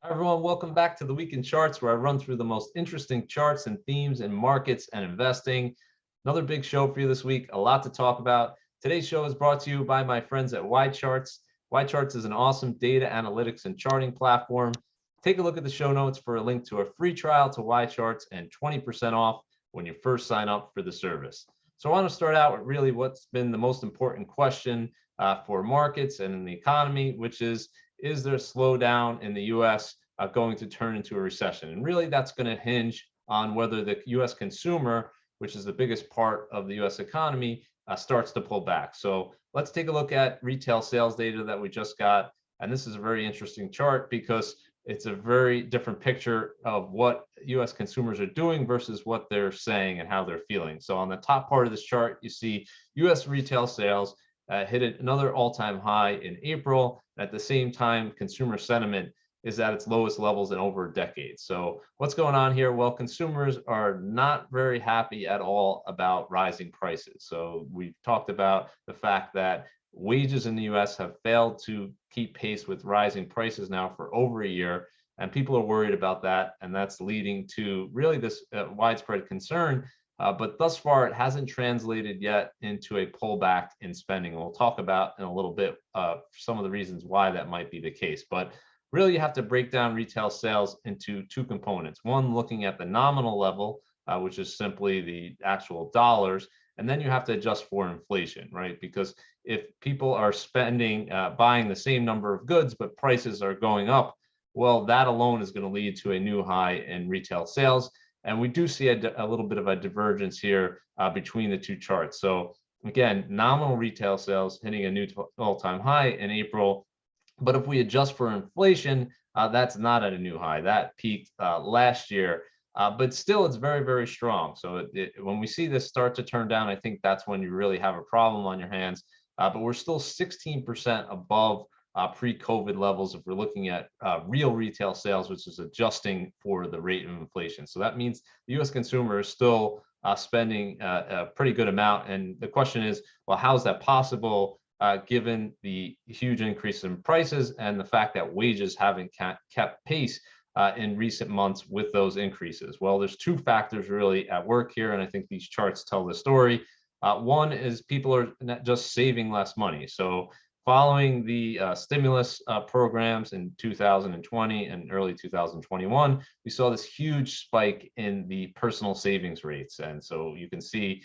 Hi, everyone. Welcome back to the Week in Charts, where I run through the most interesting charts and themes in markets and investing. Another big show for you this week, a lot to talk about. Today's show is brought to you by my friends at Y Charts. Y Charts is an awesome data analytics and charting platform. Take a look at the show notes for a link to a free trial to Y Charts and 20% off when you first sign up for the service. So I want to start out with really what's been the most important question for markets and in the economy, which is there a slowdown in the US going to turn into a recession? And really, that's going to hinge on whether the US consumer, which is the biggest part of the US economy, starts to pull back. So let's take a look at retail sales data that we just got. And this is a very interesting chart because it's a very different picture of what US consumers are doing versus what they're saying and how they're feeling. So on the top part of this chart, you see US retail sales hit another all-time high in April. At the same time, consumer sentiment is at its lowest levels in over a decade. So what's going on here? Well, consumers are not very happy at all about rising prices. So we've talked about the fact that wages in the US have failed to keep pace with rising prices now for over a year. And people are worried about that. And that's leading to really this widespread concern. But thus far, it hasn't translated yet into a pullback in spending. We'll talk about in a little bit some of the reasons why that might be the case. But really, you have to break down retail sales into two components. One, looking at the nominal level, which is simply the actual dollars. And then you have to adjust for inflation, right? Because if people are spending, buying the same number of goods, but prices are going up, well, that alone is going to lead to a new high in retail sales. And we do see a little bit of a divergence here between the two charts. So again, nominal retail sales hitting a new all-time high in April. But if we adjust for inflation, that's not at a new high. That peaked last year. But still, it's very, very strong. So when we see this start to turn down, I think that's when you really have a problem on your hands. But we're still 16% above pre-COVID levels if we're looking at real retail sales, which is adjusting for the rate of inflation. So that means the U.S. consumer is still spending a pretty good amount. And the question is, well, how is that possible given the huge increase in prices and the fact that wages haven't kept pace in recent months with those increases? Well, there's two factors really at work here, and I think these charts tell the story. One is people are just saving less money. So following the stimulus programs in 2020 and early 2021, we saw this huge spike in the personal savings rates. And so you can see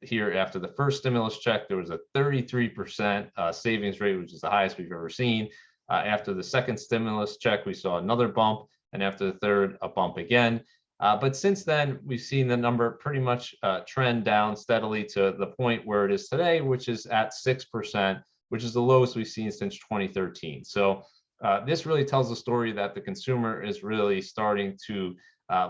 here after the first stimulus check, there was a 33% savings rate, which is the highest we've ever seen. After the second stimulus check, we saw another bump. And after the third, a bump again. But since then, we've seen the number pretty much trend down steadily to the point where it is today, which is at 6%, which is the lowest we've seen since 2013. So this really tells the story that the consumer is really starting to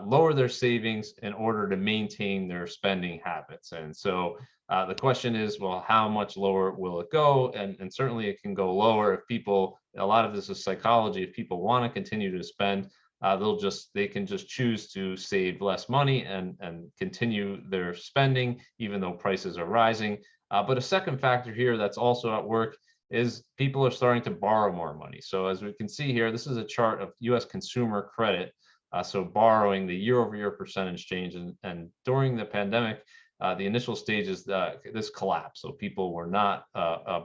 lower their savings in order to maintain their spending habits. And so the question is, well, how much lower will it go? And certainly it can go lower if people, a lot of this is psychology, if people want to continue to spend, they can just choose to save less money and continue their spending, even though prices are rising. But a second factor here that's also at work is people are starting to borrow more money. So as we can see here, this is a chart of US consumer credit. So borrowing, the year-over-year percentage change. And during the pandemic, the initial stages, this collapsed. So people were not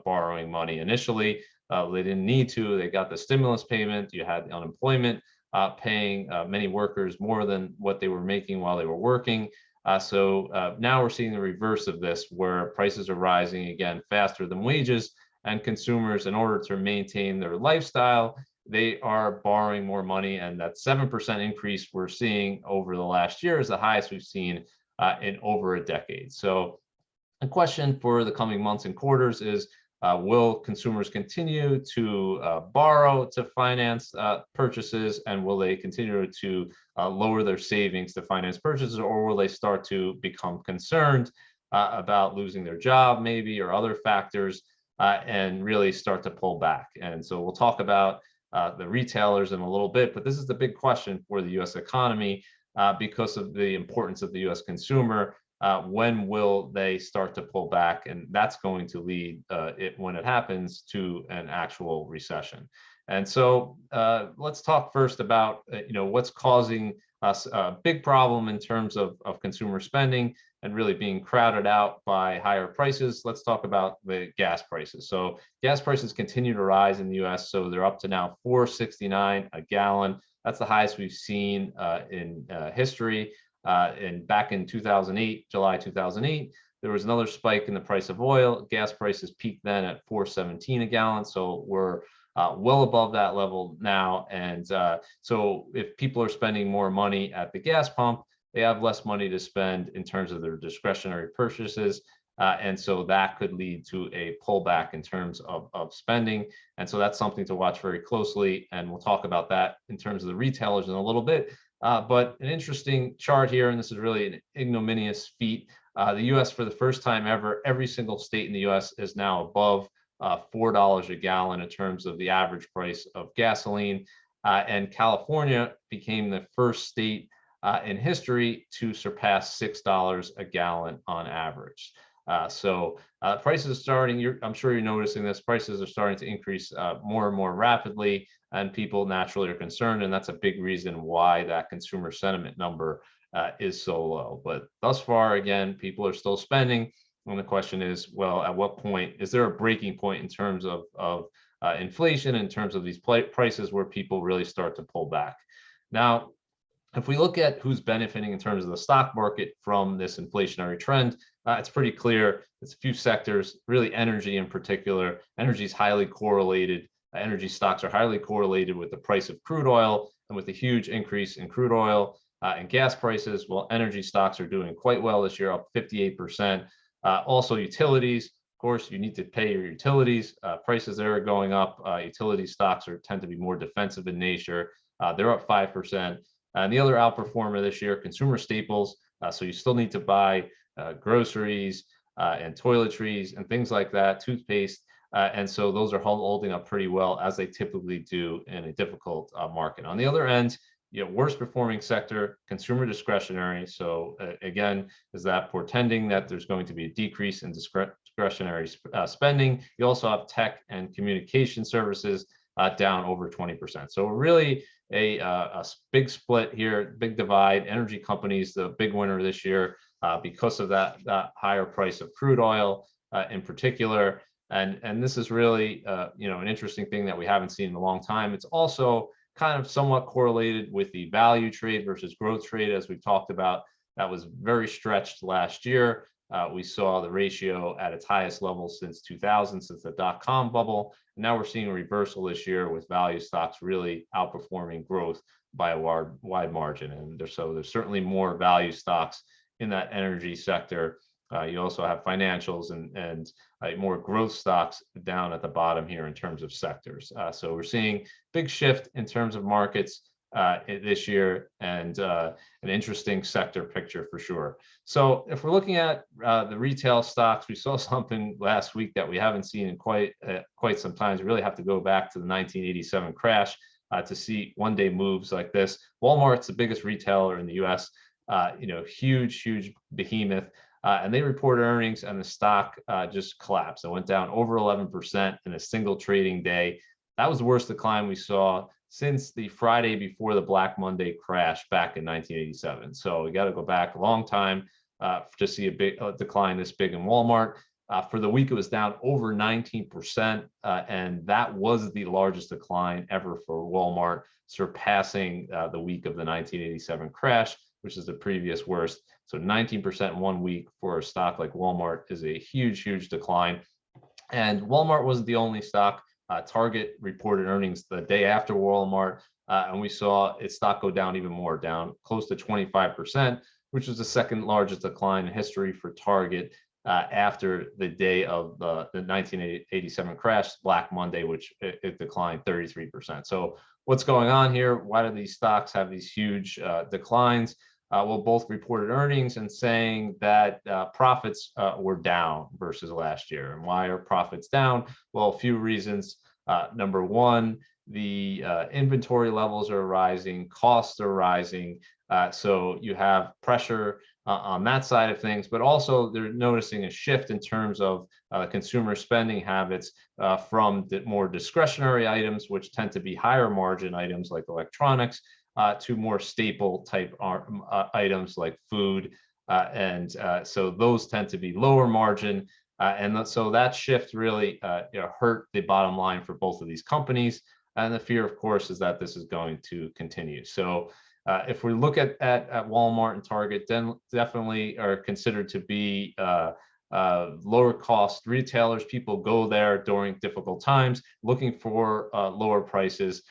borrowing money initially. They didn't need to. They got the stimulus payment. You had unemployment paying many workers more than what they were making while they were working. So now we're seeing the reverse of this, where prices are rising again faster than wages, and consumers, in order to maintain their lifestyle, they are borrowing more money. And that 7% increase we're seeing over the last year is the highest we've seen in over a decade. So the question for the coming months and quarters is, will consumers continue to borrow to finance purchases, and will they continue to lower their savings to finance purchases, or will they start to become concerned about losing their job maybe, or other factors, and really start to pull back? And so we'll talk about the retailers in a little bit, but this is the big question for the US economy because of the importance of the US consumer. When will they start to pull back? And that's going to lead when it happens to an actual recession. And so let's talk first about what's causing us a big problem in terms of consumer spending and really being crowded out by higher prices. Let's talk about the gas prices. So gas prices continue to rise in the US. So they're up to now $4.69 a gallon. That's the highest we've seen in history. And back in 2008, July 2008, there was another spike in the price of oil. Gas prices peaked then at $4.17 a gallon. So we're well above that level now. And so if people are spending more money at the gas pump, they have less money to spend in terms of their discretionary purchases. And so that could lead to a pullback in terms of spending. And so that's something to watch very closely. And we'll talk about that in terms of the retailers in a little bit. But an interesting chart here, and this is really an ignominious feat. The US, for the first time ever, every single state in the US is now above $4 a gallon in terms of the average price of gasoline. And California became the first state in history to surpass $6 a gallon on average. So prices are starting, I'm sure you're noticing this, prices are starting to increase more and more rapidly, and people naturally are concerned. And that's a big reason why that consumer sentiment number is so low. But thus far, again, people are still spending. And the question is, well, at what point is there a breaking point in terms of inflation, in terms of these prices where people really start to pull back? Now, if we look at who's benefiting in terms of the stock market from this inflationary trend, it's pretty clear. It's a few sectors, really energy in particular. Energy is highly correlated. Energy stocks are highly correlated with the price of crude oil, and with the huge increase in crude oil and gas prices, well, energy stocks are doing quite well this year, up 58%. Also utilities, of course, you need to pay your utilities. Prices there are going up. Utility stocks tend to be more defensive in nature. They're up 5%. And the other outperformer this year, consumer staples. So you still need to buy groceries and toiletries and things like that, toothpaste. And so those are holding up pretty well, as they typically do in a difficult market. On the other end, worst performing sector, consumer discretionary. So again, is that portending that there's going to be a decrease in discretionary spending? You also have tech and communication services down over 20%. So really a big split here, big divide. Energy companies, the big winner this year because of that higher price of crude oil in particular. And this is really an interesting thing that we haven't seen in a long time. It's also kind of somewhat correlated with the value trade versus growth trade, as we've talked about. That was very stretched last year. We saw the ratio at its highest level since 2000, since the dot-com bubble. And now we're seeing a reversal this year with value stocks really outperforming growth by a wide margin. And so there's certainly more value stocks in that energy sector. You also have financials and more growth stocks down at the bottom here in terms of sectors. So we're seeing big shift in terms of markets this year, and an interesting sector picture for sure. So if we're looking at the retail stocks, we saw something last week that we haven't seen in quite some time. You really have to go back to the 1987 crash to see one-day moves like this. Walmart's the biggest retailer in the U.S. Huge behemoth. And they reported earnings, and the stock just collapsed. It went down over 11% in a single trading day. That was the worst decline we saw since the Friday before the Black Monday crash back in 1987. So we got to go back a long time to see a big decline this big in Walmart. For the week, it was down over 19%, and that was the largest decline ever for Walmart, surpassing the week of the 1987 crash, which is the previous worst. So 19% in 1 week for a stock like Walmart is a huge decline. And Walmart wasn't the only stock. Target reported earnings the day after Walmart, and we saw its stock go down even more, down close to 25%, which was the second largest decline in history for Target after the day of the 1987 crash, Black Monday, which it declined 33%. So what's going on here? Why do these stocks have these huge declines? Well, both reported earnings and saying that profits were down versus last year. And why are profits down? Well, a few reasons. Number one, the inventory levels are rising, costs are rising, So you have pressure on that side of things, but also they're noticing a shift in terms of consumer spending habits from the more discretionary items, which tend to be higher margin items like electronics, to more staple type items like food. So those tend to be lower margin. So that shift really hurt the bottom line for both of these companies. And the fear, of course, is that this is going to continue. So if we look at Walmart and Target, then definitely are considered to be lower cost retailers. People go there during difficult times looking for lower prices.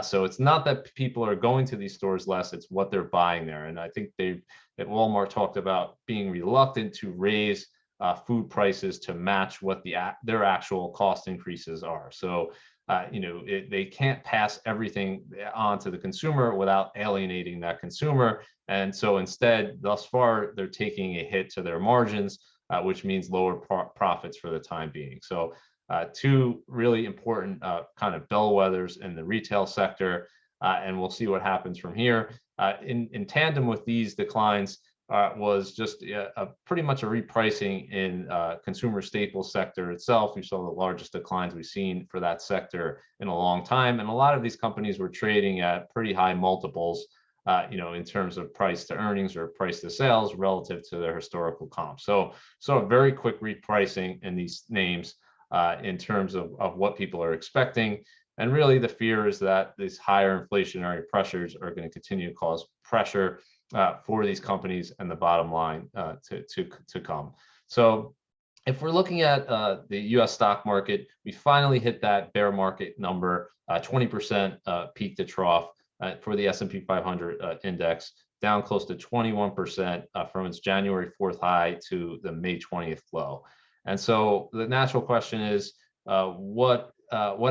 So it's not that people are going to these stores less, it's what they're buying there. And I think at Walmart talked about being reluctant to raise food prices to match what their actual cost increases are. So they can't pass everything on to the consumer without alienating that consumer. And so instead, thus far, they're taking a hit to their margins, which means lower profits for the time being. So two really important kind of bellwethers in the retail sector, and we'll see what happens from here. In tandem with these declines was just pretty much a repricing in consumer staples sector itself. We saw the largest declines we've seen for that sector in a long time, and a lot of these companies were trading at pretty high multiples, in terms of price to earnings or price to sales relative to their historical comps. So a very quick repricing in these names in terms of what people are expecting. And really the fear is that these higher inflationary pressures are going to continue to cause pressure for these companies and the bottom line to come. So if we're looking at the US stock market, we finally hit that bear market number, 20% peak to trough for the S&P 500 index, down close to 21% from its January 4th high to the May 20th low. And so the natural question is, what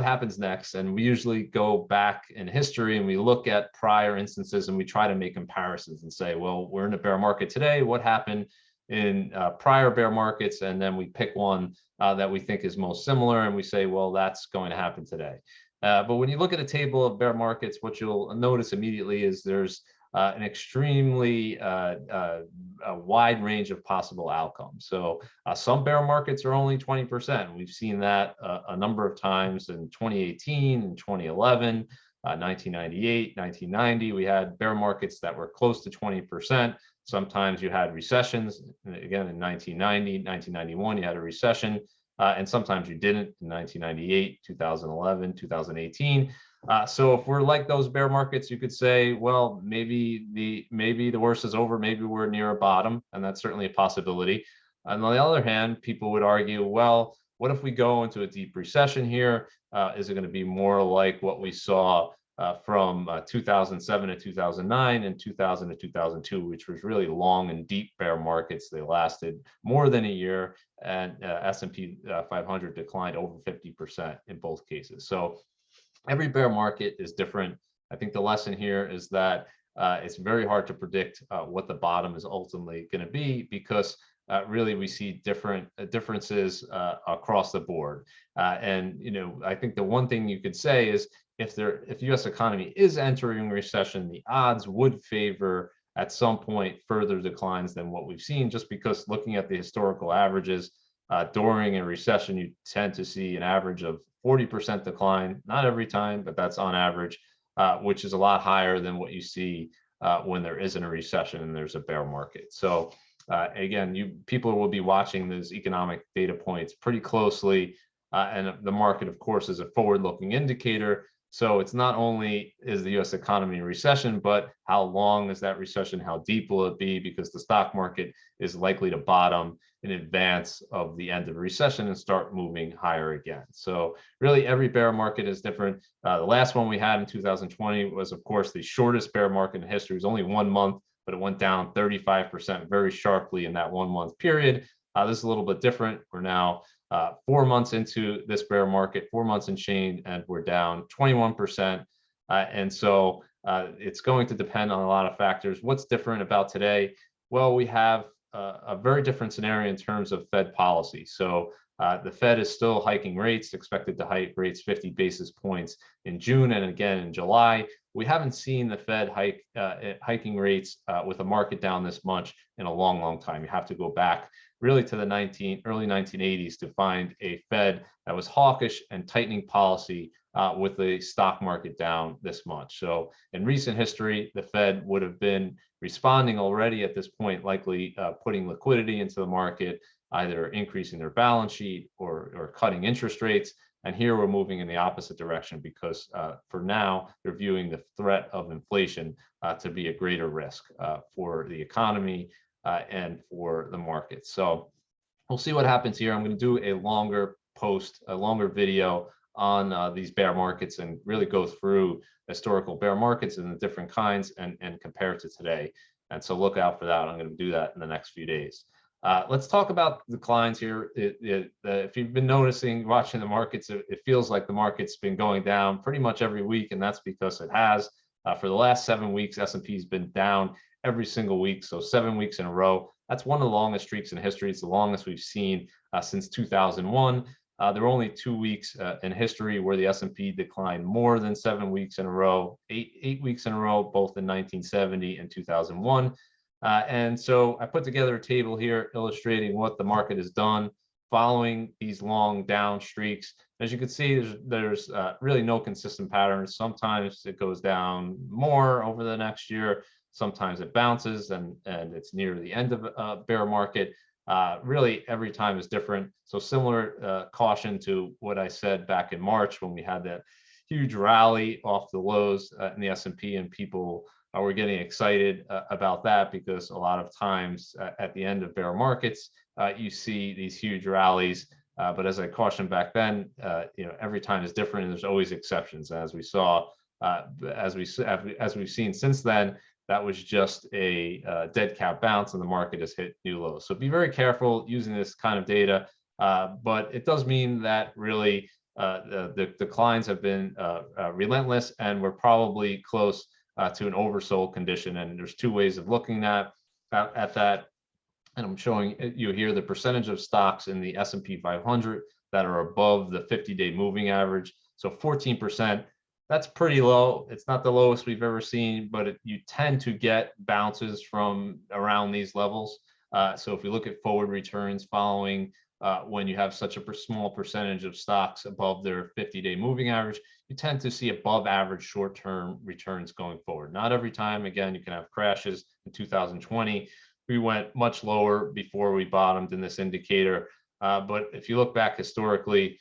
happens next? And we usually go back in history and we look at prior instances and we try to make comparisons and say, well, we're in a bear market today. What happened in prior bear markets? And then we pick one that we think is most similar and we say, well, that's going to happen today. But when you look at a table of bear markets, what you'll notice immediately is there's an extremely wide range of possible outcomes. So some bear markets are only 20%. We've seen that a number of times in 2018, and 2011, 1998, 1990. We had bear markets that were close to 20%. Sometimes you had recessions. Again, in 1990, 1991, you had a recession. And sometimes you didn't in 1998, 2011, 2018. So if we're like those bear markets, you could say, well, maybe the worst is over. Maybe we're near a bottom, and that's certainly a possibility. And on the other hand, people would argue, well, what if we go into a deep recession here? Is it going to be more like what we saw from 2007 to 2009 and 2000 to 2002, which was really long and deep bear markets? They lasted more than a year, and S&P 500 declined over 50% in both cases. So every bear market is different. I think the lesson here is that it's very hard to predict what the bottom is ultimately going to be, because really we see differences across the board. I think the one thing you could say is if the U.S. economy is entering recession, the odds would favor at some point further declines than what we've seen, just because looking at the historical averages, during a recession, you tend to see an average of 40% decline, not every time, but that's on average, which is a lot higher than what you see when there isn't a recession and there's a bear market. So again, people will be watching those economic data points pretty closely, and the market, of course, is a forward-looking indicator. So it's not only is the U.S. economy in recession, but how long is that recession? How deep will it be? Because the stock market is likely to bottom in advance of the end of a recession and start moving higher again. So really every bear market is different. The last one we had in 2020 was, of course, the shortest bear market in history. It was only 1 month, but it went down 35% very sharply in that 1 month period. This is a little bit different. We're now 4 months into this bear market, 4 months and change, and we're down 21%. And so it's going to depend on a lot of factors. What's different about today? Well, we have a very different scenario in terms of Fed policy. So The Fed is still hiking rates, expected to hike rates 50 basis points in June and again in July. We haven't seen the Fed hiking rates with the market down this much in a long, long time. You have to go back really to the early 1980s to find a Fed that was hawkish and tightening policy with the stock market down this much. So in recent history, the Fed would have been responding already at this point, likely putting liquidity into the market, either increasing their balance sheet or cutting interest rates. And here we're moving in the opposite direction because for now, they're viewing the threat of inflation to be a greater risk for the economy and for the market. So we'll see what happens here. I'm going to do a longer video on these bear markets and really go through historical bear markets and the different kinds and compare to today. And so look out for that. I'm going to do that in the next few days. Let's talk about declines here. If you've been watching the markets, it feels like the market's been going down pretty much every week, and that's because it has. For the last 7 weeks, S&P has been down every single week, so 7 weeks in a row. That's one of the longest streaks in history. It's the longest we've seen since 2001. There were only 2 weeks in history where the S&P declined more than 7 weeks in a row, eight weeks in a row, both in 1970 and 2001. And so I put together a table here illustrating what the market has done following these long down streaks. As you can see, there's really no consistent pattern. Sometimes it goes down more over the next year. Sometimes it bounces and it's near the end of a bear market. Really, every time is different. So similar caution to what I said back in March when we had that huge rally off the lows in the S&P, and people we're getting excited about that because a lot of times at the end of bear markets, you see these huge rallies. But as I cautioned back then, every time is different, and there's always exceptions. As we saw, as we've seen since then, that was just a dead cat bounce, and the market has hit new lows. So be very careful using this kind of data. But it does mean that really the declines have been relentless, and we're probably close to an oversold condition. And there's two ways of looking at that. And I'm showing you here the percentage of stocks in the S&P 500 that are above the 50-day moving average. So 14%, that's pretty low. It's not the lowest we've ever seen, but you tend to get bounces from around these levels. So if we look at forward returns following when you have such a small percentage of stocks above their 50-day moving average, you tend to see above average short-term returns going forward. Not every time. Again, you can have crashes. In 2020, we went much lower before we bottomed in this indicator. But if you look back historically,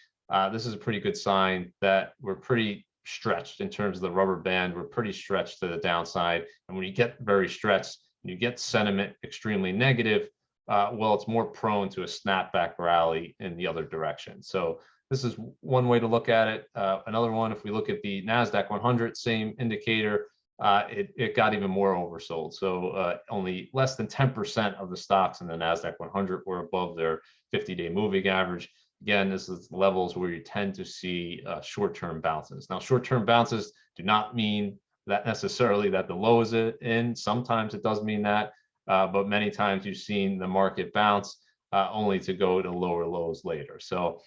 this is a pretty good sign that we're pretty stretched in terms of the rubber band. We're pretty stretched to the downside. And when you get very stretched, you get sentiment extremely negative, well, it's more prone to a snapback rally in the other direction. So this is one way to look at it. Another one, if we look at the NASDAQ 100, same indicator, it got even more oversold. So only less than 10% of the stocks in the NASDAQ 100 were above their 50-day moving average. Again, this is levels where you tend to see short-term bounces. Now, short-term bounces do not mean that necessarily that the low is in. Sometimes it does mean that, but many times you've seen the market bounce only to go to lower lows later. So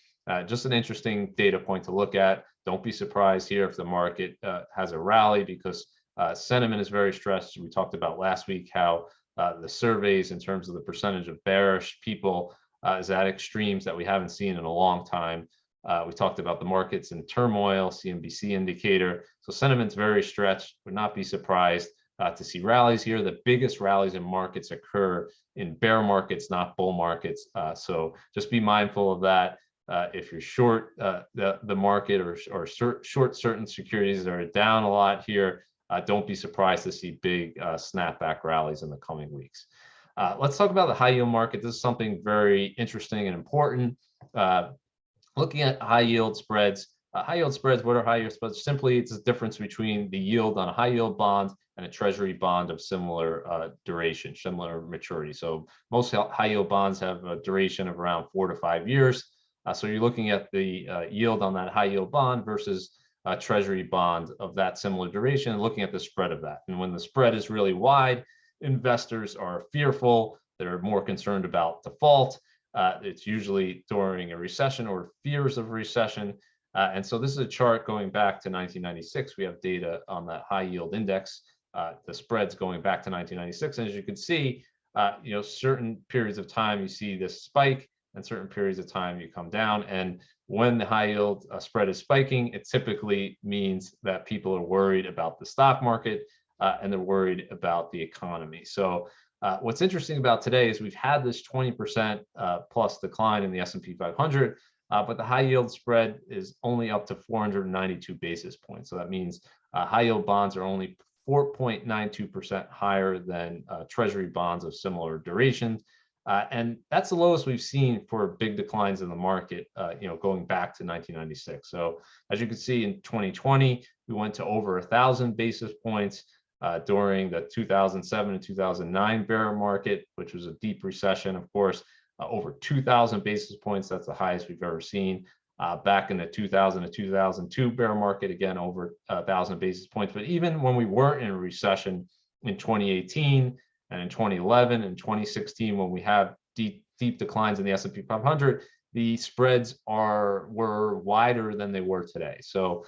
just an interesting data point to look at. Don't be surprised here if the market has a rally, because sentiment is very stressed. We talked about last week how the surveys in terms of the percentage of bearish people is at extremes that we haven't seen in a long time. We talked about the markets in turmoil, CNBC indicator. So sentiment's very stretched. Would not be surprised to see rallies here. The biggest rallies in markets occur in bear markets, not bull markets. So just be mindful of that. If you're short the market or short certain securities that are down a lot here, don't be surprised to see big snapback rallies in the coming weeks. Let's talk about the high yield market. This is something very interesting and important. Looking at high yield spreads. High yield spreads, what are high yield spreads? Simply, it's the difference between the yield on a high yield bond and a treasury bond of similar duration, similar maturity. So most high yield bonds have a duration of around 4 to 5 years. So you're looking at the yield on that high yield bond versus a treasury bond of that similar duration and looking at the spread of that. And when the spread is really wide, investors are fearful. They're more concerned about default. It's usually during a recession or fears of recession. And so this is a chart going back to 1996. We have data on that high yield index, the spreads going back to 1996. And as you can see, certain periods of time you see this spike, and certain periods of time you come down. And when the high yield spread is spiking, it typically means that people are worried about the stock market and they're worried about the economy. So what's interesting about today is we've had this 20% plus decline in the S&P 500, but the high yield spread is only up to 492 basis points. So that means high yield bonds are only 4.92% higher than treasury bonds of similar duration. And that's the lowest we've seen for big declines in the market, going back to 1996. So as you can see, in 2020, we went to over 1,000 basis points during the 2007 and 2009 bear market, which was a deep recession, of course, over 2,000 basis points. That's the highest we've ever seen. Back in the 2000 to 2002 bear market, again, over 1,000 basis points. But even when we weren't in a recession in 2018, and in 2011 and 2016, when we have deep declines in the S&P 500, the spreads were wider than they were today. So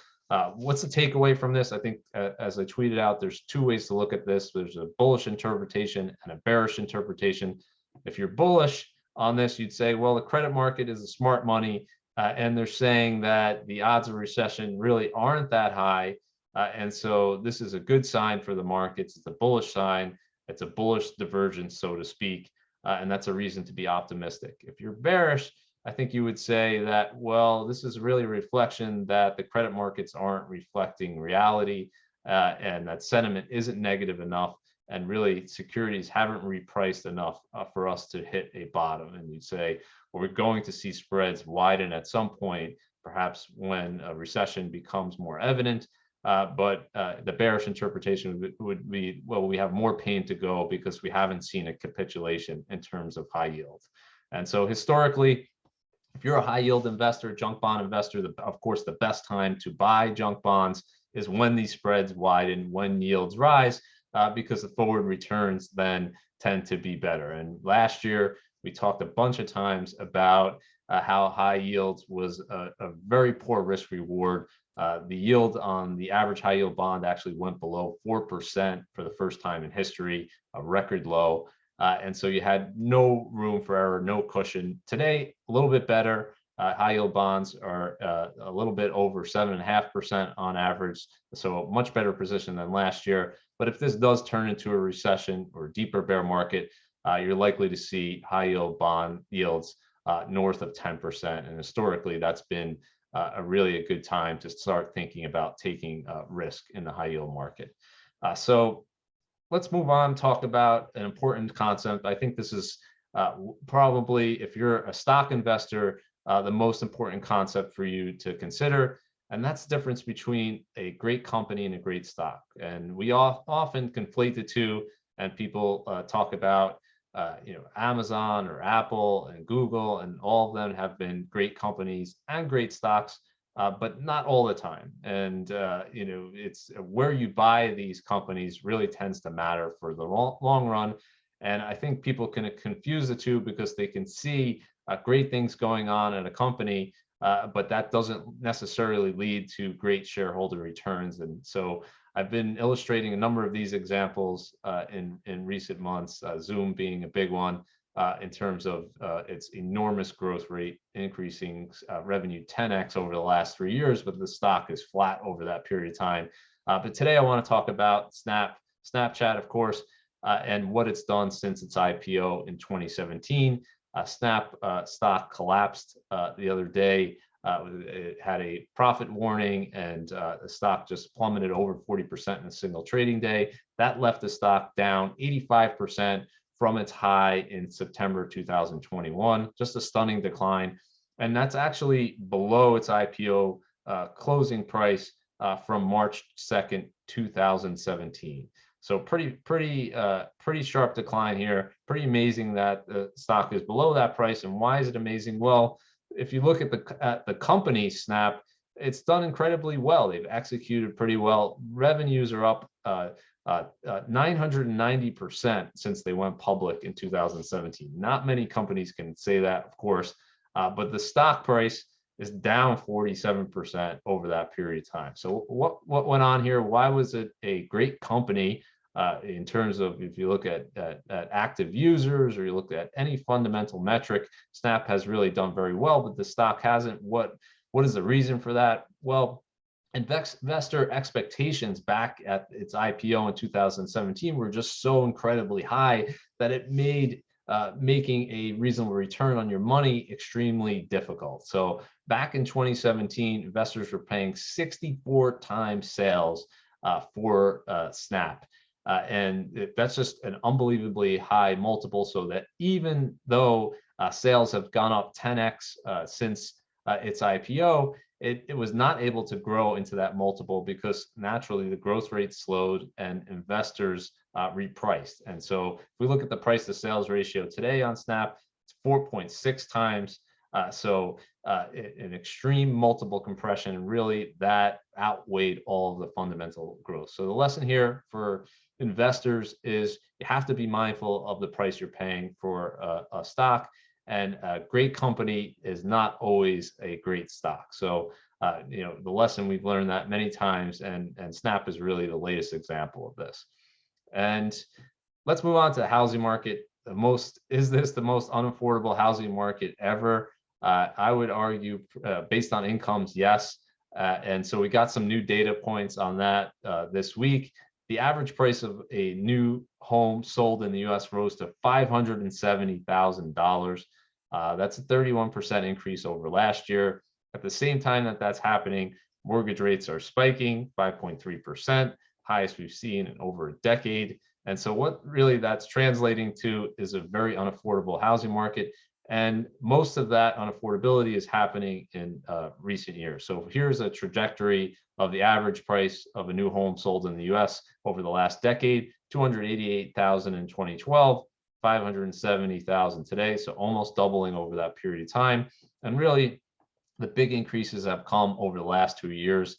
what's the takeaway from this? I think, as I tweeted out, there's two ways to look at this. There's a bullish interpretation and a bearish interpretation. If you're bullish on this, you'd say, well, the credit market is a smart money, and they're saying that the odds of recession really aren't that high. And so this is a good sign for the markets. It's a bullish sign. It's a bullish divergence, so to speak, and that's a reason to be optimistic. If you're bearish, I think you would say that, well, this is really a reflection that the credit markets aren't reflecting reality, and that sentiment isn't negative enough, and really securities haven't repriced enough for us to hit a bottom. And you'd say, well, we're going to see spreads widen at some point, perhaps when a recession becomes more evident. But the bearish interpretation would be, well, we have more pain to go because we haven't seen a capitulation in terms of high yield. And so historically, if you're a high yield investor, junk bond investor, of course, the best time to buy junk bonds is when these spreads widen, when yields rise, because the forward returns then tend to be better. And last year, we talked a bunch of times about how high yields was a very poor risk reward. The yield on the average high yield bond actually went below 4% for the first time in history, a record low. And so you had no room for error, no cushion. Today, a little bit better. High yield bonds are a little bit over 7.5% on average, so a much better position than last year. But if this does turn into a recession or deeper bear market, you're likely to see high yield bond yields north of 10%. And historically, that's been really a good time to start thinking about taking risk in the high yield market. So let's move on, talk about an important concept. I think this is probably, if you're a stock investor, the most important concept for you to consider. And that's the difference between a great company and a great stock. And we often conflate the two, and people talk about Amazon or Apple and Google, and all of them have been great companies and great stocks, but not all the time. And it's where you buy these companies really tends to matter for the long run. And I think people can confuse the two because they can see great things going on in a company, but that doesn't necessarily lead to great shareholder returns. And so I've been illustrating a number of these examples in recent months, Zoom being a big one, in terms of its enormous growth rate, increasing revenue 10x over the last 3 years, but the stock is flat over that period of time. But today I want to talk about Snapchat, of course, and what it's done since its IPO in 2017. Snap stock collapsed the other day. It had a profit warning, and the stock just plummeted over 40% in a single trading day. That left the stock down 85% from its high in September 2021, just a stunning decline. And that's actually below its IPO closing price from March 2nd, 2017. So pretty sharp decline here. Pretty amazing that the stock is below that price. And why is it amazing? Well, if you look at the company Snap, it's done incredibly well. They've executed pretty well. Revenues are up 990% since they went public in 2017. Not many companies can say that, of course, but the stock price is down 47% over that period of time. So what went on here? Why was it a great company in terms of, if you look at active users or you look at any fundamental metric? Snap has really done very well, but the stock hasn't. What is the reason for that? Well, investor expectations back at its IPO in 2017 were just so incredibly high that it made making a reasonable return on your money extremely difficult. So back in 2017, investors were paying 64 times sales for Snap. And that's just an unbelievably high multiple, so that even though sales have gone up 10x since its IPO, it was not able to grow into that multiple because naturally the growth rate slowed and investors repriced. And so if we look at the price to sales ratio today on Snap, it's 4.6 times. So an extreme multiple compression, really that outweighed all of the fundamental growth. So the lesson here for investors is you have to be mindful of the price you're paying for a stock, and a great company is not always a great stock. So the lesson, we've learned that many times, and Snap is really the latest example of this. And let's move on to the housing market. Is this the most unaffordable housing market ever? I would argue, based on incomes, yes. And so we got some new data points on that this week. The average price of a new home sold in the U.S. rose to $570,000. That's a 31% increase over last year. At the same time that that's happening, mortgage rates are spiking, 5.3%, highest we've seen in over a decade. And so what really that's translating to is a very unaffordable housing market. And most of that unaffordability is happening in recent years. So here's a trajectory of the average price of a new home sold in the US over the last decade: $288,000 in 2012, $570,000 today. So almost doubling over that period of time. And really, the big increases have come over the last 2 years,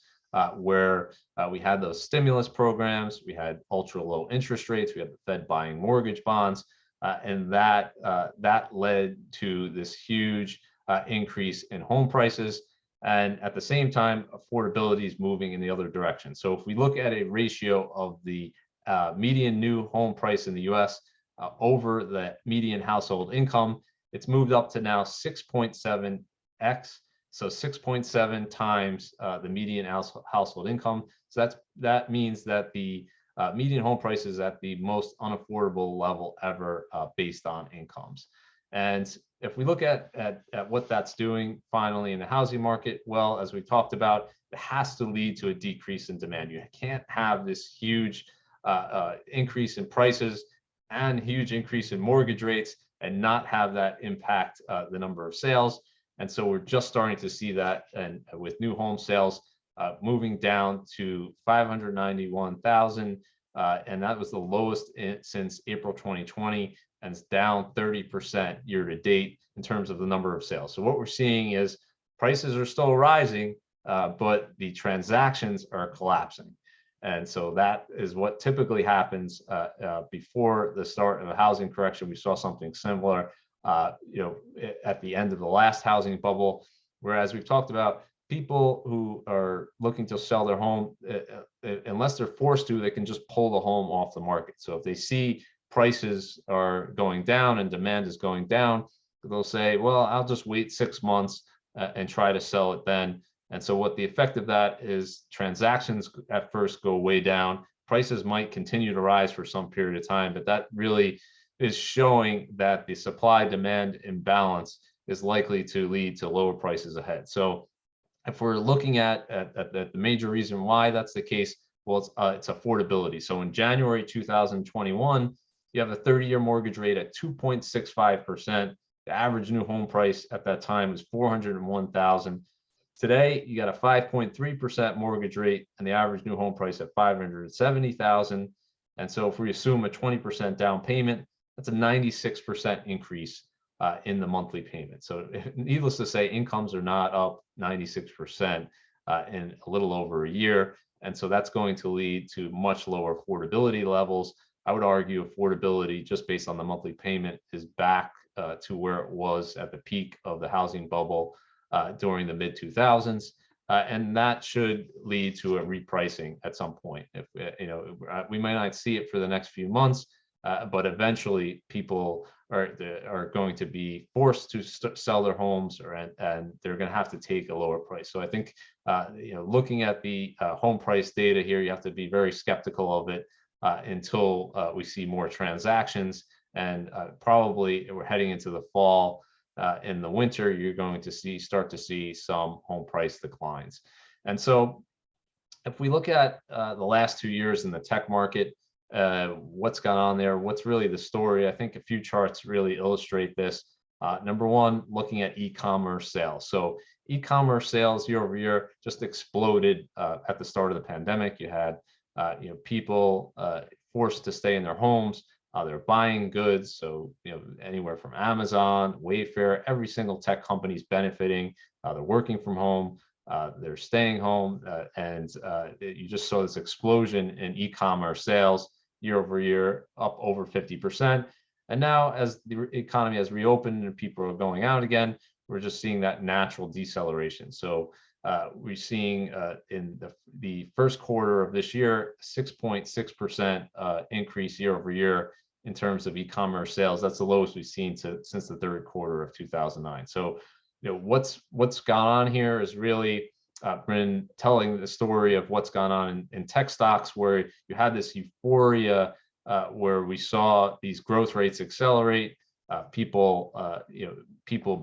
where we had those stimulus programs, we had ultra low interest rates, we had the Fed buying mortgage bonds, and that led to this huge increase in home prices. And at the same time, affordability is moving in the other direction. So if we look at a ratio of the median new home price in the US over the median household income, it's moved up to now 6.7x. So 6.7 times the median household income. So that means that the median home price is at the most unaffordable level ever based on incomes. And if we look at what that's doing finally in the housing market, well, as we talked about, it has to lead to a decrease in demand. You can't have this huge increase in prices and huge increase in mortgage rates and not have that impact the number of sales. And so we're just starting to see that, and with new home sales moving down to 591,000, and that was the lowest since April 2020, and it's down 30% year to date in terms of the number of sales. So what we're seeing is prices are still rising, but the transactions are collapsing. And so that is what typically happens before the start of a housing correction. We saw something similar at the end of the last housing bubble, whereas we've talked about people who are looking to sell their home, unless they're forced to, they can just pull the home off the market. So if they see prices are going down and demand is going down, they'll say, well, I'll just wait 6 months and try to sell it then. And so what the effect of that is, transactions at first go way down, prices might continue to rise for some period of time, but that really is showing that the supply-demand imbalance is likely to lead to lower prices ahead. So if we're looking at the major reason why that's the case, well, it's affordability. So in January 2021, you have a 30-year mortgage rate at 2.65%. The average new home price at that time was $401,000. Today, you got a 5.3% mortgage rate and the average new home price at $570,000. And so if we assume a 20% down payment, that's a 96% increase in the monthly payment. So needless to say, incomes are not up 96% in a little over a year. And so that's going to lead to much lower affordability levels. I would argue affordability, just based on the monthly payment, is back to where it was at the peak of the housing bubble during the mid 2000s. And that should lead to a repricing at some point. If we might not see it for the next few months, but eventually people are going to be forced to sell their homes, and they're going to have to take a lower price. So I think looking at the home price data here, you have to be very skeptical of it until we see more transactions. And probably we're heading into the fall. In the winter, you're going to start to see some home price declines. And so if we look at the last 2 years in the tech market, what's gone on there, what's really the story, I think a few charts really illustrate this. Number one, looking at e-commerce sales. So e-commerce sales year over year just exploded at the start of the pandemic. You had people forced to stay in their homes. They're buying goods, so anywhere from Amazon, Wayfair, every single tech company is benefiting. They're working from home, they're staying home, and you just saw this explosion in e-commerce sales year over year, up over 50%. And now, as the economy has reopened and people are going out again, we're just seeing that natural deceleration. So we're seeing in the first quarter of this year, 6.6% increase year over year in terms of e-commerce sales. That's the lowest we've seen since the third quarter of 2009. So, what's gone on here is really been telling the story of what's gone on in tech stocks, where you had this euphoria where we saw these growth rates accelerate. People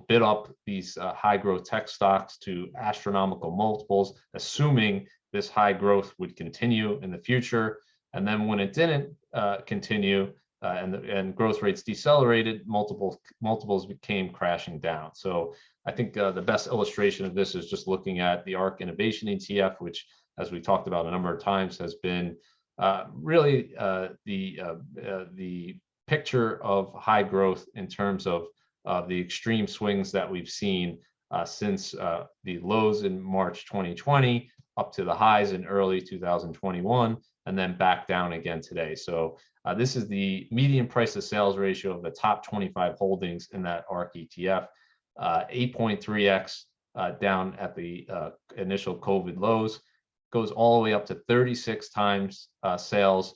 bid up these high growth tech stocks to astronomical multiples, assuming this high growth would continue in the future. And then when it didn't continue, and growth rates decelerated, multiples came crashing down. So I think the best illustration of this is just looking at the ARK Innovation ETF, which, as we talked about a number of times, has been really the picture of high growth in terms of the extreme swings that we've seen since the lows in March 2020 up to the highs in early 2021, and then back down again today. So this is the median price to sales ratio of the top 25 holdings in that ARK ETF, 8.3x down at the initial COVID lows, goes all the way up to 36 times sales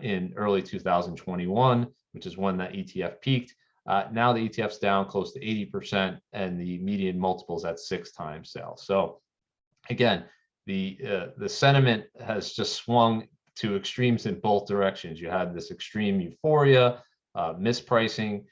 in early 2021, which is when that ETF peaked. Now the ETF's down close to 80%, and the median multiples at 6 times sales. So again, the sentiment has just swung to extremes in both directions. You had this extreme euphoria, mispricing.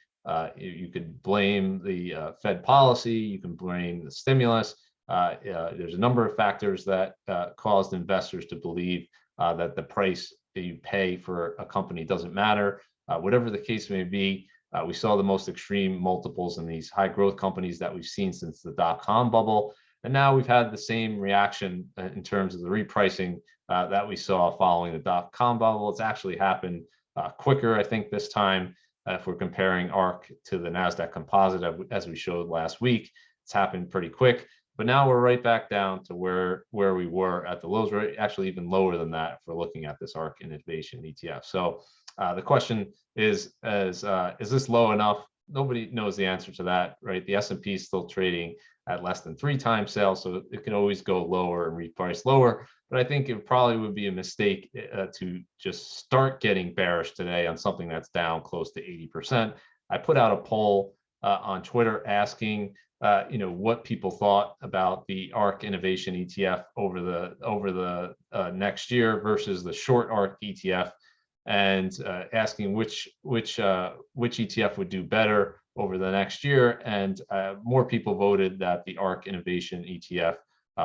You could blame the Fed policy. You can blame the stimulus. There's a number of factors that caused investors to believe that the price that you pay for a company doesn't matter. Whatever the case may be, we saw the most extreme multiples in these high growth companies that we've seen since the dot-com bubble. And now we've had the same reaction in terms of the repricing that we saw following the dot-com bubble. It's actually happened quicker, I think, this time. If we're comparing ARK to the NASDAQ composite, as we showed last week, it's happened pretty quick. But now we're right back down to where we were at the lows, right? Actually even lower than that if we're looking at this ARK Innovation ETF. So the question is this low enough? Nobody knows the answer to that, right? The S&P is still trading at less than 3 times sales, so it can always go lower and reprice lower. But I think it probably would be a mistake to just start getting bearish today on something that's down close to 80%. I put out a poll on Twitter asking what people thought about the ARK Innovation ETF over the next year versus the short ARK ETF, and asking which ETF would do better over the next year. And more people voted that the ARK Innovation ETF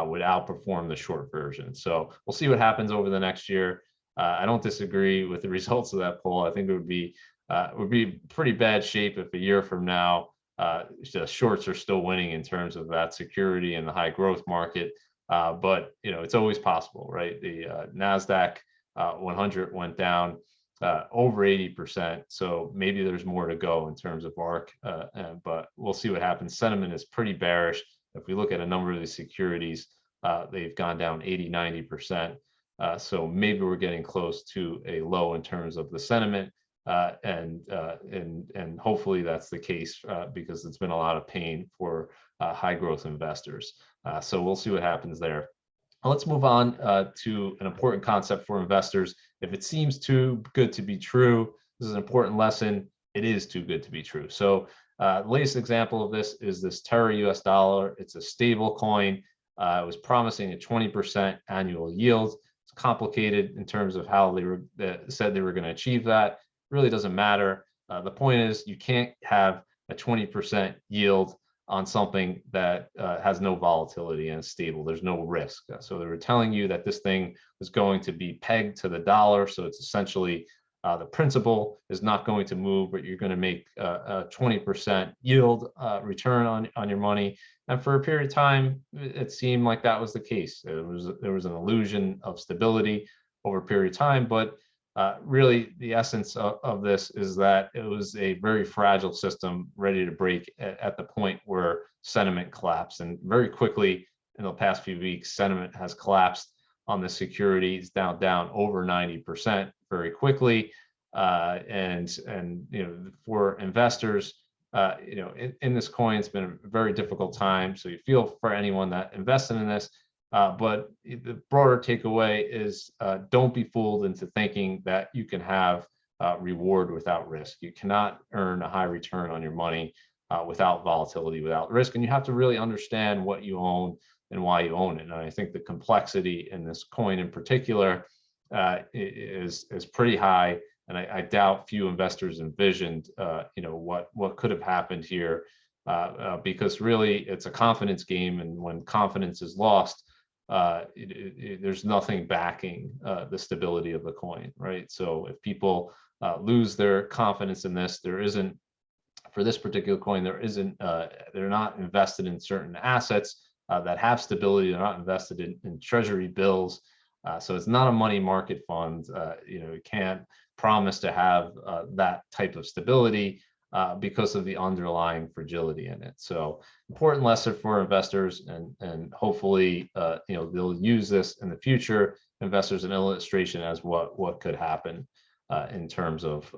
would outperform the short version. So we'll see what happens over the next year. I don't disagree with the results of that poll. I think it would be pretty bad shape if a year from now the shorts are still winning in terms of that security in the high growth market. But it's always possible, right? The NASDAQ 100 went down over 80%. So maybe there's more to go in terms of ARK, but we'll see what happens. Sentiment is pretty bearish. If we look at a number of the securities, they've gone down 80, 90%. So maybe we're getting close to a low in terms of the sentiment, and hopefully that's the case, because it's been a lot of pain for high growth investors. So we'll see what happens there. Let's move on to an important concept for investors. If it seems too good to be true, this is an important lesson. It is too good to be true. So the latest example of this is this Terra US dollar. It's a stable coin. It was promising a 20% annual yield. It's complicated in terms of how they said they were going to achieve that. It really doesn't matter. The point is you can't have a 20% yield on something that has no volatility and is stable. There's no risk. So they were telling you that this thing was going to be pegged to the dollar. So it's essentially the principal is not going to move, but you're going to make a 20% yield return on your money. And for a period of time, it seemed like that was the case. There was an illusion of stability over a period of time, but really the essence of this is that it was a very fragile system ready to break at the point where sentiment collapsed. And very quickly in the past few weeks, sentiment has collapsed on the securities, down over 90% very quickly. And for investors, in this coin, it's been a very difficult time. So you feel for anyone that invested in this. But the broader takeaway is don't be fooled into thinking that you can have reward without risk. You cannot earn a high return on your money without volatility, without risk. And you have to really understand what you own and why you own it. And I think the complexity in this coin in particular is pretty high. And I doubt few investors envisioned what could have happened here, because really it's a confidence game. And when confidence is lost, there's nothing backing the stability of the coin, right? So if people lose their confidence in this, there isn't, for this particular coin, there isn't, they're not invested in certain assets that have stability. They're not invested in treasury bills. So it's not a money market fund. You can't promise to have that type of stability because of the underlying fragility in it. So important lesson for investors, and hopefully they'll use this in the future. Investors an illustration as what could happen in terms of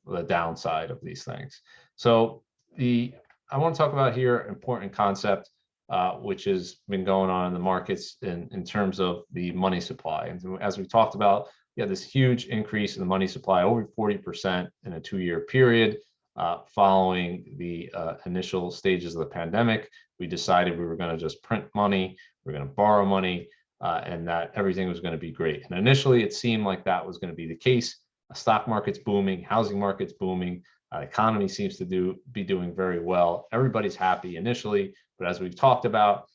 the downside of these things. So I want to talk about here an important concept which has been going on in the markets in terms of the money supply. And as we talked about, this huge increase in the money supply, over 40% in a 2-year period. Following the initial stages of the pandemic, we decided we were going to just print money, we're going to borrow money, and that everything was going to be great. And initially, it seemed like that was going to be the case. Stock market's booming, housing market's booming, economy seems to be doing very well. Everybody's happy initially, but as we've talked about,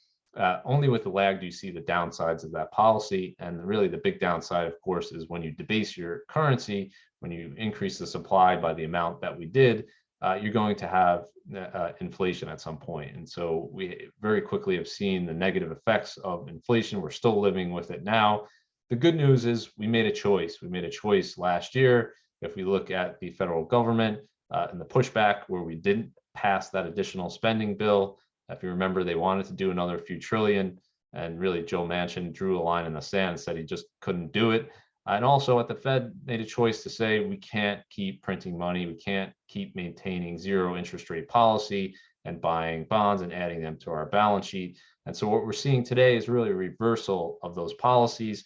only with the lag do you see the downsides of that policy. And really, the big downside, of course, is when you debase your currency. When you increase the supply by the amount that we did, you're going to have inflation at some point. And so we very quickly have seen the negative effects of inflation. We're still living with it now. The good news is we made a choice. We made a choice last year. If we look at the federal government and the pushback where we didn't pass that additional spending bill, if you remember, they wanted to do another few trillion. And really, Joe Manchin drew a line in the sand and said he just couldn't do it. And also at the Fed made a choice to say we can't keep printing money. We can't keep maintaining zero interest rate policy and buying bonds and adding them to our balance sheet. And so what we're seeing today is really a reversal of those policies,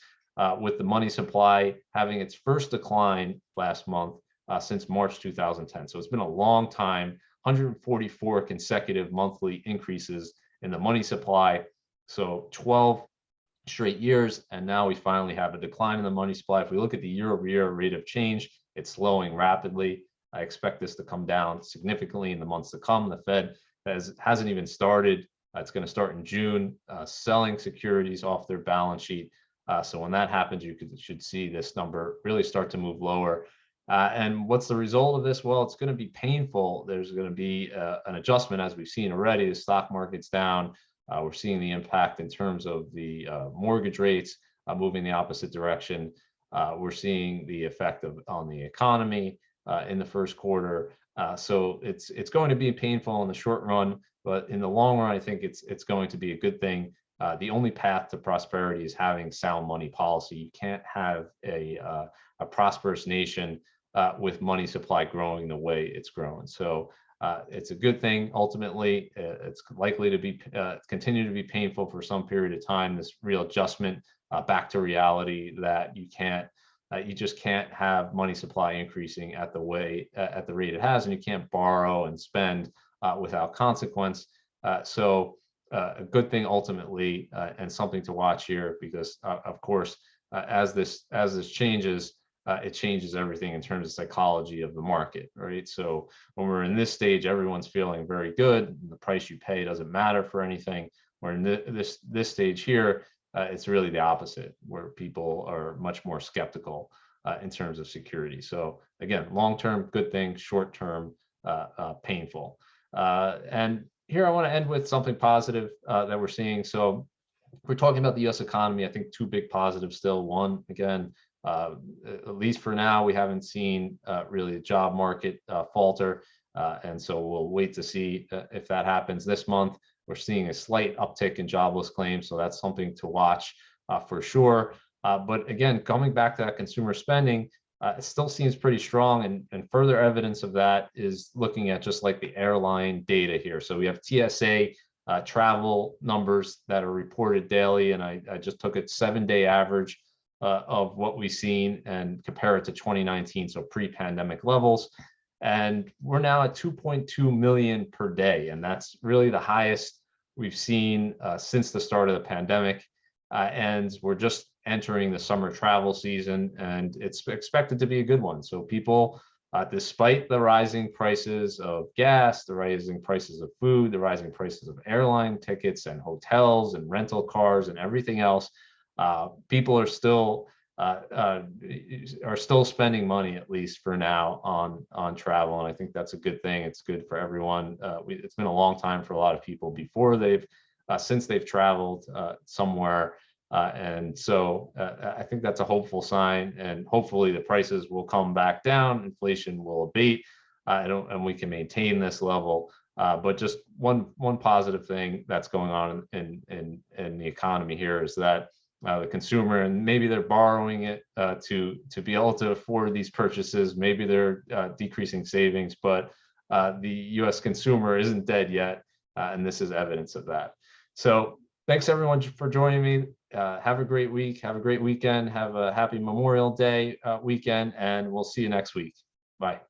with the money supply having its first decline last month since March 2010. So it's been a long time, 144 consecutive monthly increases in the money supply. So 12 straight years, and now we finally have a decline in the money supply. If we look at the year-over-year rate of change, it's slowing rapidly. I expect this to come down significantly in the months to come. The Fed hasn't even started. It's going to start in June, selling securities off their balance sheet. So when that happens, you should see this number really start to move lower. And what's the result of this? Well, it's going to be painful. There's going to be an adjustment, as we've seen already. The stock market's down. We're seeing the impact in terms of the mortgage rates moving the opposite direction. We're seeing the effect on the economy in the first quarter. So it's going to be painful in the short run, but in the long run, I think it's going to be a good thing. the only path to prosperity is having sound money policy. You can't have a prosperous nation with money supply growing the way it's growing. So it's a good thing. Ultimately, it's likely to be continue to be painful for some period of time. This real adjustment back to reality that you just can't have money supply increasing at the rate it has, and you can't borrow and spend without consequence. So a good thing ultimately, and something to watch here, because of course, as this changes, it changes everything in terms of psychology of the market, right? So when we're in this stage, everyone's feeling very good. The price you pay doesn't matter for anything. We're in this stage here, it's really the opposite, where people are much more skeptical in terms of security. So again, long-term, good thing; short-term, painful. And here I want to end with something positive that we're seeing. So we're talking about the U.S. economy. I think two big positives still. One, again, at least for now, we haven't seen really the job market falter. And so we'll wait to see if that happens this month. We're seeing a slight uptick in jobless claims, so that's something to watch for sure. But again, coming back to that consumer spending, it still seems pretty strong. And further evidence of that is looking at just like the airline data here. So we have TSA travel numbers that are reported daily, and I just took a 7-day average of what we've seen and compare it to 2019, so pre-pandemic levels. And we're now at 2.2 million per day, and that's really the highest we've seen since the start of the pandemic. And we're just entering the summer travel season, and it's expected to be a good one. So people, despite the rising prices of gas, the rising prices of food, the rising prices of airline tickets and hotels and rental cars and everything else, people are still spending money, at least for now, on travel, and I think that's a good thing. It's good for everyone. It's been a long time for a lot of people before since they've traveled somewhere, and so I think that's a hopeful sign, and hopefully the prices will come back down, inflation will abate, and we can maintain this level. But just one positive thing that's going on in the economy here is that the consumer, and maybe they're borrowing it to be able to afford these purchases. Maybe they're decreasing savings, but the U.S. consumer isn't dead yet, and this is evidence of that. So thanks everyone for joining me. Have a great week. Have a great weekend. Have a happy Memorial Day weekend, and we'll see you next week. Bye.